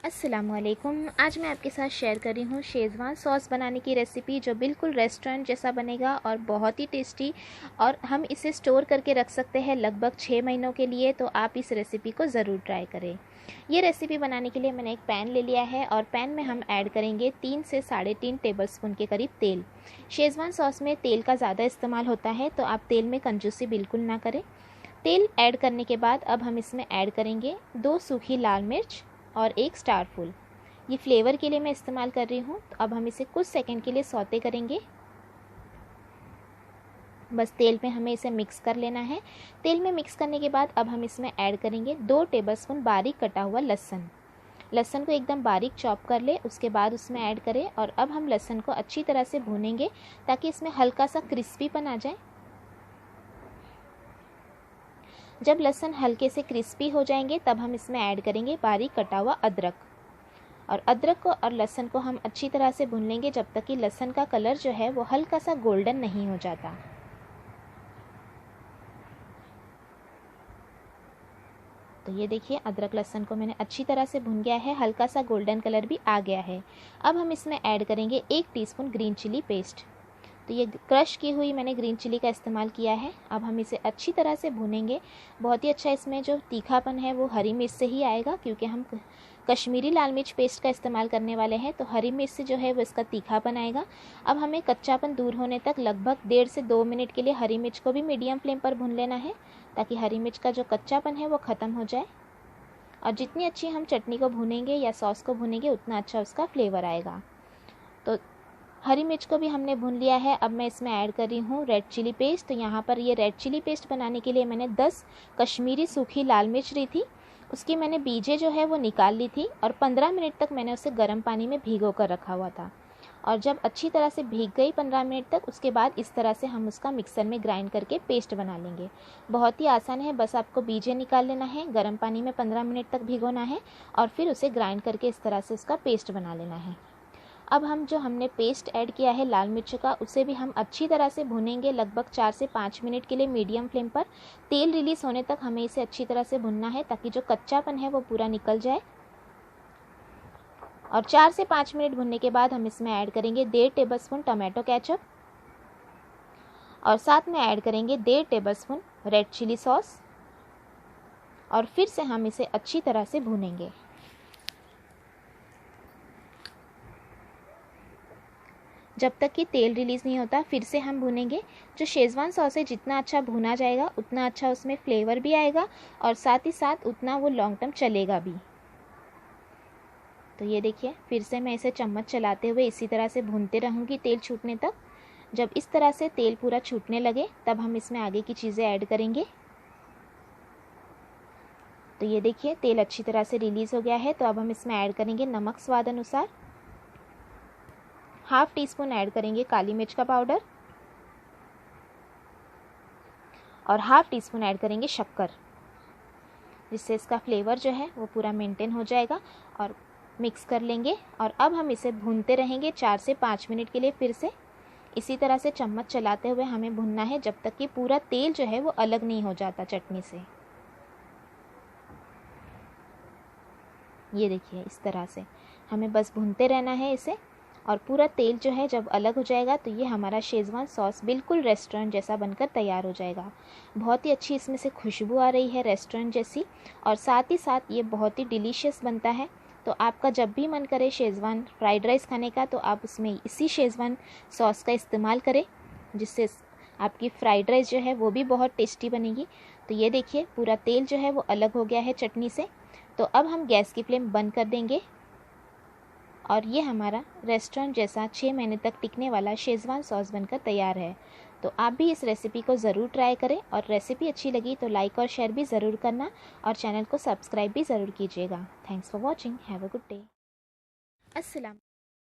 अस्सलामुअलैकुम। आज मैं आपके साथ शेयर कर रही हूँ शेज़वान सॉस बनाने की रेसिपी, जो बिल्कुल रेस्टोरेंट जैसा बनेगा और बहुत ही टेस्टी। और हम इसे स्टोर करके रख सकते हैं लगभग 6 महीनों के लिए। तो आप इस रेसिपी को ज़रूर ट्राई करें। ये रेसिपी बनाने के लिए मैंने एक पैन ले लिया है और पैन में हम ऐड करेंगे 3 से 3.5 टेबलस्पून के करीब तेल। शेज़वान सॉस में तेल का ज़्यादा इस्तेमाल होता है, तो आप तेल में कंजूसी बिल्कुल ना करें। तेल ऐड करने के बाद अब हम इसमें ऐड करेंगे 2 सूखी लाल मिर्च और 1 स्टार फूल। ये फ्लेवर के लिए मैं इस्तेमाल कर रही हूँ। तो अब हम इसे कुछ सेकंड के लिए सौते करेंगे। बस तेल में हमें इसे मिक्स कर लेना है। तेल में मिक्स करने के बाद अब हम इसमें ऐड करेंगे 2 टेबलस्पून बारीक कटा हुआ लहसुन। लहसुन को एकदम बारीक चॉप कर ले, उसके बाद उसमें ऐड करें। और अब हम लहसुन को अच्छी तरह से भूनेंगे ताकि इसमें हल्का सा क्रिस्पीपन आ जाए। जब लहसुन हल्के से क्रिस्पी हो जाएंगे तब हम इसमें ऐड करेंगे बारीक कटा हुआ अदरक। और अदरक को और लहसुन को हम अच्छी तरह से भून लेंगे जब तक कि लहसुन का कलर जो है वो हल्का सा गोल्डन नहीं हो जाता। तो ये देखिए, अदरक लहसुन को मैंने अच्छी तरह से भून गया है, हल्का सा गोल्डन कलर भी आ गया है। अब हम इसमें ऐड करेंगे 1 टीस्पून ग्रीन चिली पेस्ट। तो ये क्रश की हुई मैंने ग्रीन चिली का इस्तेमाल किया है। अब हम इसे अच्छी तरह से भूनेंगे। बहुत ही अच्छा इसमें जो तीखापन है वो हरी मिर्च से ही आएगा, क्योंकि हम कश्मीरी लाल मिर्च पेस्ट का इस्तेमाल करने वाले हैं। तो हरी मिर्च से जो है वो इसका तीखापन आएगा। अब हमें कच्चापन दूर होने तक लगभग 1.5 से 2 मिनट के लिए हरी मिर्च को भी मीडियम फ्लेम पर भून लेना है, ताकि हरी मिर्च का जो कच्चापन है वो ख़त्म हो जाए। और जितनी अच्छी हम चटनी को भूनेंगे या सॉस को भूनेंगे उतना अच्छा उसका फ्लेवर आएगा। तो हरी मिर्च को भी हमने भून लिया है। अब मैं इसमें ऐड कर रही हूँ रेड चिली पेस्ट। तो यहाँ पर ये रेड चिली पेस्ट बनाने के लिए मैंने 10 कश्मीरी सूखी लाल मिर्च ली थी। उसकी मैंने बीजें जो है वो निकाल ली थी और 15 मिनट तक मैंने उसे गर्म पानी में भिगो कर रखा हुआ था। और जब अच्छी तरह से भीग गई 15 मिनट तक, उसके बाद इस तरह से हम उसका मिक्सर में ग्राइंड करके पेस्ट बना लेंगे। बहुत ही आसान है, बस आपको बीजें निकाल लेना है, गर्म पानी में 15 मिनट तक भिगोना है और फिर उसे ग्राइंड करके इस तरह से उसका पेस्ट बना लेना है। अब हम जो हमने पेस्ट ऐड किया है लाल मिर्च का, उसे भी हम अच्छी तरह से भुनेंगे लगभग 4 से 5 मिनट के लिए मीडियम फ्लेम पर। तेल रिलीज़ होने तक हमें इसे अच्छी तरह से भुनना है, ताकि जो कच्चापन है वो पूरा निकल जाए। और 4 से 5 मिनट भुनने के बाद हम इसमें ऐड करेंगे 1.5 टेबलस्पून टोमेटो केचप और साथ में ऐड करेंगे 1.5 टेबलस्पून रेड चिली सॉस। और फिर से हम इसे अच्छी तरह से भूनेंगे। जब तक कि तेल रिलीज़ नहीं होता फिर से हम भूनेंगे। जो शेज़वान सॉस है जितना अच्छा भुना जाएगा उतना अच्छा उसमें फ्लेवर भी आएगा और साथ ही साथ उतना वो लॉन्ग टर्म चलेगा भी। तो ये देखिए, फिर से मैं इसे चम्मच चलाते हुए इसी तरह से भूनते रहूँगी तेल छूटने तक। जब इस तरह से तेल पूरा छूटने लगे तब हम इसमें आगे की चीज़ें ऐड करेंगे। तो ये देखिए, तेल अच्छी तरह से रिलीज़ हो गया है। तो अब हम इसमें ऐड करेंगे नमक स्वाद अनुसार। हाफ टी स्पून ऐड करेंगे काली मिर्च का पाउडर और हाफ टी स्पून ऐड करेंगे शक्कर, जिससे इसका फ्लेवर जो है वो पूरा मेंटेन हो जाएगा। और मिक्स कर लेंगे और अब हम इसे भूनते रहेंगे 4 से 5 मिनट के लिए। फिर से इसी तरह से चम्मच चलाते हुए हमें भूनना है जब तक कि पूरा तेल जो है वो अलग नहीं हो जाता चटनी से। ये देखिए, इस तरह से हमें बस भूनते रहना है इसे। और पूरा तेल जो है जब अलग हो जाएगा तो ये हमारा शेज़वान सॉस बिल्कुल रेस्टोरेंट जैसा बनकर तैयार हो जाएगा। बहुत ही अच्छी इसमें से खुशबू आ रही है रेस्टोरेंट जैसी, और साथ ही साथ ये बहुत ही डिलीशियस बनता है। तो आपका जब भी मन करे शेज़वान फ्राइड राइस खाने का, तो आप उसमें इसी शेज़वान सॉस का इस्तेमाल करें, जिससे आपकी फ्राइड राइस जो है वो भी बहुत टेस्टी बनेगी। तो ये देखिए, पूरा तेल जो है वो अलग हो गया है चटनी से। तो अब हम गैस की फ्लेम बंद कर देंगे और ये हमारा रेस्टोरेंट जैसा 6 महीने तक टिकने वाला शेज़वान सॉस बनकर तैयार है। तो आप भी इस रेसिपी को ज़रूर ट्राई करें, और रेसिपी अच्छी लगी तो लाइक और शेयर भी ज़रूर करना और चैनल को सब्सक्राइब भी ज़रूर कीजिएगा। Thanks for watching. Have a good day. अस्सलाम।